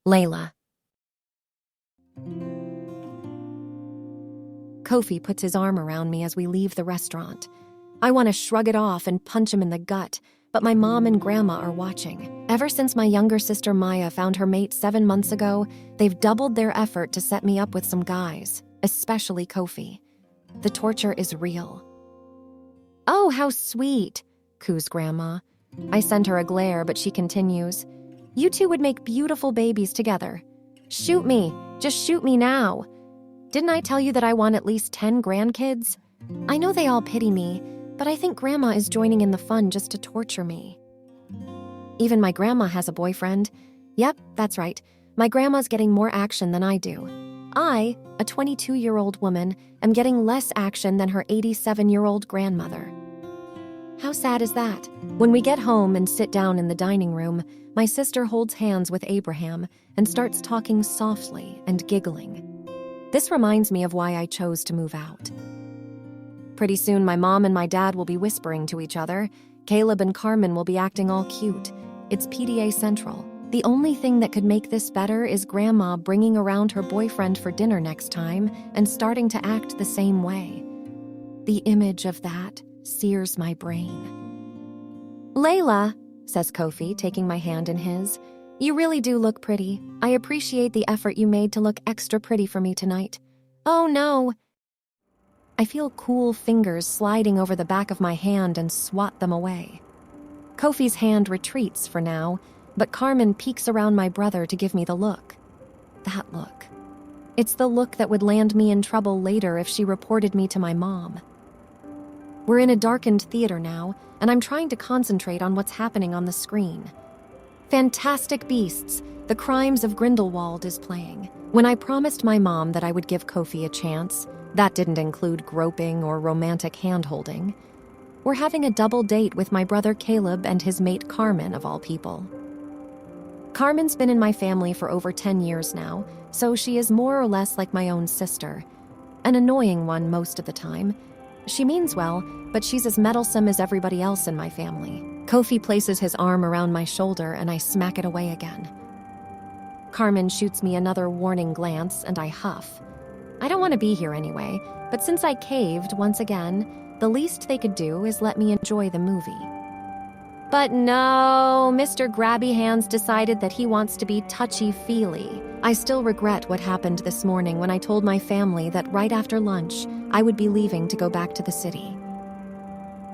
Layla. Kofi puts his arm around me as we leave the restaurant. I want to shrug it off and punch him in the gut, but my mom and grandma are watching. Ever since my younger sister Maya found her mate 7 months ago, they've doubled their effort to set me up with some guys, especially Kofi. The torture is real. "Oh, how sweet," coos grandma. I send her a glare, but she continues. "You two would make beautiful babies together. Shoot me. Just shoot me now. Didn't I tell you that I want at least 10 grandkids? I know they all pity me, but I think grandma is joining in the fun just to torture me." Even my grandma has a boyfriend. Yep, that's right. My grandma's getting more action than I do. I, a 22-year-old woman, am getting less action than her 87-year-old grandmother. How sad is that? When we get home and sit down in the dining room, my sister holds hands with Abraham and starts talking softly and giggling. This reminds me of why I chose to move out. Pretty soon my mom and my dad will be whispering to each other. Caleb and Carmen will be acting all cute. It's PDA Central. The only thing that could make this better is Grandma bringing around her boyfriend for dinner next time and starting to act the same way. The image of that sears my brain. "Layla," says Kofi, taking my hand in his, "you really do look pretty. I appreciate the effort you made to look extra pretty for me tonight." "Oh no." I feel cool fingers sliding over the back of my hand and swat them away. Kofi's hand retreats for now, but Carmen peeks around my brother to give me the look. That look. It's the look that would land me in trouble later if she reported me to my mom. We're in a darkened theater now, and I'm trying to concentrate on what's happening on the screen. Fantastic Beasts, The Crimes of Grindelwald is playing. When I promised my mom that I would give Kofi a chance, that didn't include groping or romantic hand-holding. We're having a double date with my brother Caleb and his mate Carmen, of all people. Carmen's been in my family for over 10 years now, so she is more or less like my own sister. An annoying one most of the time. She means well, but she's as meddlesome as everybody else in my family. Kofi places his arm around my shoulder and I smack it away again. Carmen shoots me another warning glance and I huff. I don't want to be here anyway, but since I caved once again, the least they could do is let me enjoy the movie. But no, Mr. Grabby Hands decided that he wants to be touchy-feely. I still regret what happened this morning when I told my family that right after lunch, I would be leaving to go back to the city.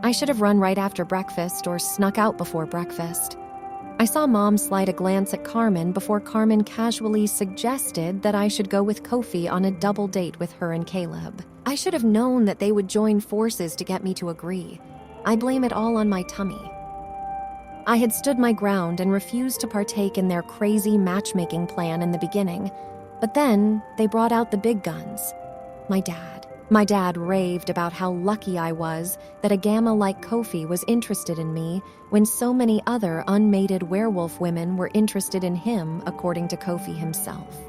I should have run right after breakfast or snuck out before breakfast. I saw Mom slide a glance at Carmen before Carmen casually suggested that I should go with Kofi on a double date with her and Caleb. I should have known that they would join forces to get me to agree. I blame it all on my tummy. I had stood my ground and refused to partake in their crazy matchmaking plan in the beginning, but then they brought out the big guns. My dad. My dad raved about how lucky I was that a gamma like Kofi was interested in me when so many other unmated werewolf women were interested in him, according to Kofi himself.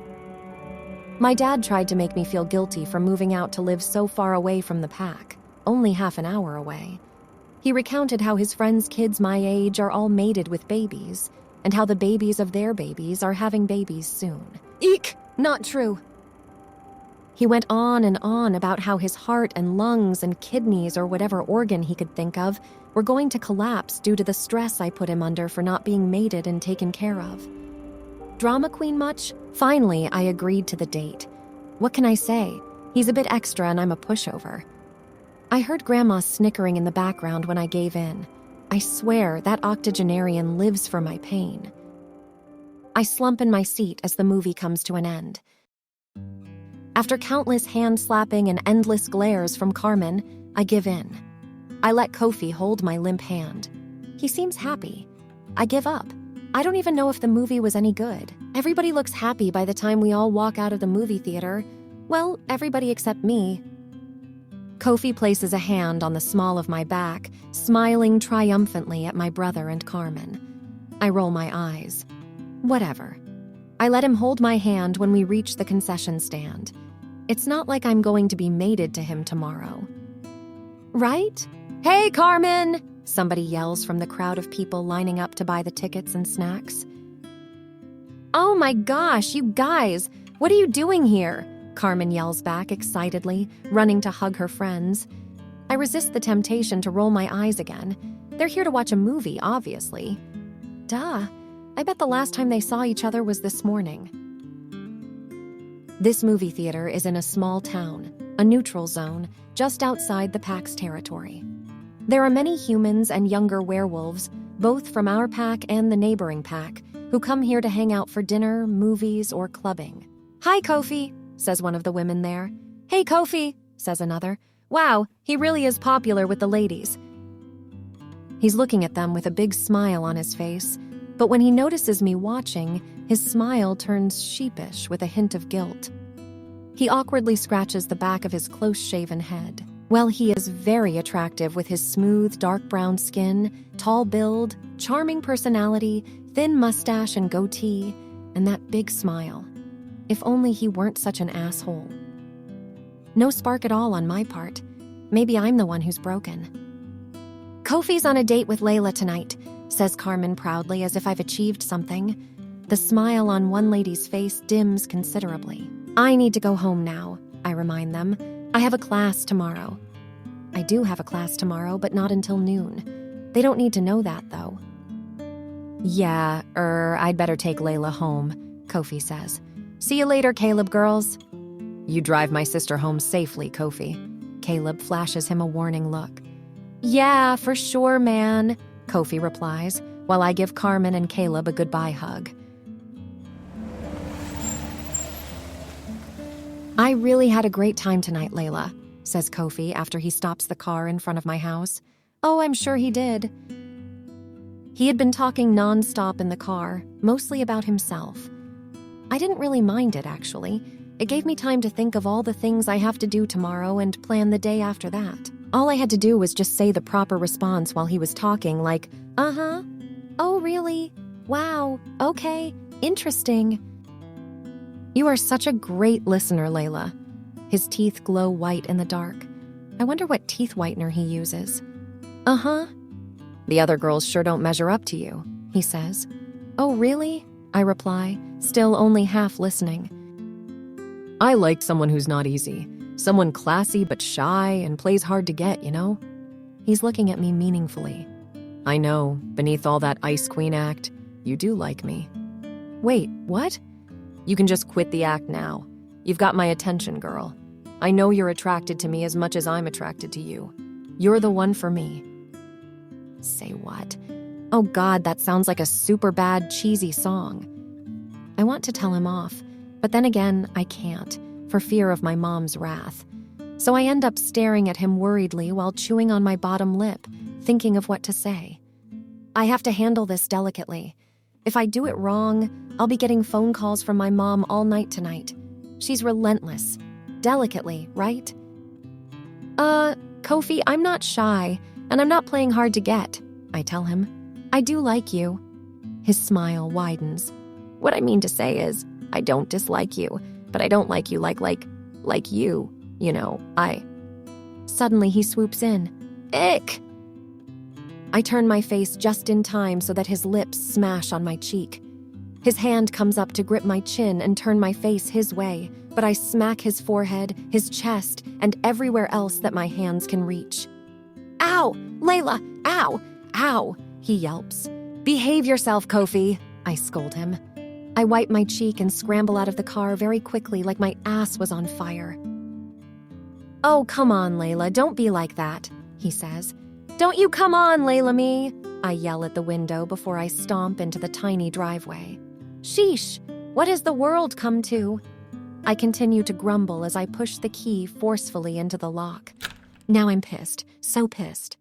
My dad tried to make me feel guilty for moving out to live so far away from the pack, only half an hour away. He recounted how his friends' kids my age are all mated with babies, and how the babies of their babies are having babies soon. Eek! Not true. He went on and on about how his heart and lungs and kidneys or whatever organ he could think of were going to collapse due to the stress I put him under for not being mated and taken care of. Drama queen much? Finally, I agreed to the date. What can I say? He's a bit extra and I'm a pushover. I heard Grandma snickering in the background when I gave in. I swear that octogenarian lives for my pain. I slump in my seat as the movie comes to an end. After countless hand-slapping and endless glares from Carmen, I give in. I let Kofi hold my limp hand. He seems happy. I give up. I don't even know if the movie was any good. Everybody looks happy by the time we all walk out of the movie theater. Well, everybody except me. Kofi places a hand on the small of my back, smiling triumphantly at my brother and Carmen. I roll my eyes. Whatever. I let him hold my hand when we reach the concession stand. It's not like I'm going to be mated to him tomorrow. Right? Hey, Carmen! Somebody yells from the crowd of people lining up to buy the tickets and snacks. Oh my gosh, you guys! What are you doing here? Carmen yells back excitedly, running to hug her friends. I resist the temptation to roll my eyes again. They're here to watch a movie, obviously. Duh. I bet the last time they saw each other was this morning. This movie theater is in a small town, a neutral zone, just outside the pack's territory. There are many humans and younger werewolves, both from our pack and the neighboring pack, who come here to hang out for dinner, movies, or clubbing. Hi, Kofi, says one of the women there. Hey, Kofi, says another. Wow, he really is popular with the ladies. He's looking at them with a big smile on his face, but when he notices me watching, his smile turns sheepish with a hint of guilt. He awkwardly scratches the back of his close-shaven head. Well, he is very attractive with his smooth, dark brown skin, tall build, charming personality, thin mustache and goatee, and that big smile. If only he weren't such an asshole. No spark at all on my part. Maybe I'm the one who's broken. Kofi's on a date with Layla tonight, says Carmen proudly as if I've achieved something. The smile on one lady's face dims considerably. I need to go home now, I remind them. I have a class tomorrow. I do have a class tomorrow, but not until noon. They don't need to know that, though. Yeah, I'd better take Layla home, Kofi says. See you later, Caleb girls. You drive my sister home safely, Kofi. Caleb flashes him a warning look. Yeah, for sure, man, Kofi replies, while I give Carmen and Caleb a goodbye hug. I really had a great time tonight, Layla, says Kofi after he stops the car in front of my house. Oh, I'm sure he did. He had been talking nonstop in the car, mostly about himself. I didn't really mind it, actually. It gave me time to think of all the things I have to do tomorrow and plan the day after that. All I had to do was just say the proper response while he was talking, like, uh-huh, oh, really? Wow, okay, interesting. You are such a great listener, Layla. His teeth glow white in the dark. I wonder what teeth whitener he uses. Uh-huh. The other girls sure don't measure up to you, he says. Oh, really? I reply, still only half listening. I like someone who's not easy. Someone classy but shy and plays hard to get, you know? He's looking at me meaningfully. I know, beneath all that Ice Queen act, you do like me. Wait, what? You can just quit the act now. You've got my attention, girl. I know you're attracted to me as much as I'm attracted to you. You're the one for me. Say what? Oh God, that sounds like a super bad, cheesy song. I want to tell him off, but then again, I can't, for fear of my mom's wrath. So I end up staring at him worriedly while chewing on my bottom lip, thinking of what to say. I have to handle this delicately. If I do it wrong, I'll be getting phone calls from my mom all night tonight. She's relentless. Delicately, right? Kofi, I'm not shy, and I'm not playing hard to get, I tell him. I do like you. His smile widens. What I mean to say is, I don't dislike you, but I don't like you like you. You know, Suddenly he swoops in. Ick! I turn my face just in time so that his lips smash on my cheek. His hand comes up to grip my chin and turn my face his way, but I smack his forehead, his chest, and everywhere else that my hands can reach. Ow! Layla! Ow! Ow! He yelps. Behave yourself, Kofi, I scold him. I wipe my cheek and scramble out of the car very quickly like my ass was on fire. Oh, come on, Layla, don't be like that, he says. Don't you come on, Layla me, I yell at the window before I stomp into the tiny driveway. Sheesh, what has the world come to? I continue to grumble as I push the key forcefully into the lock. Now I'm pissed, so pissed.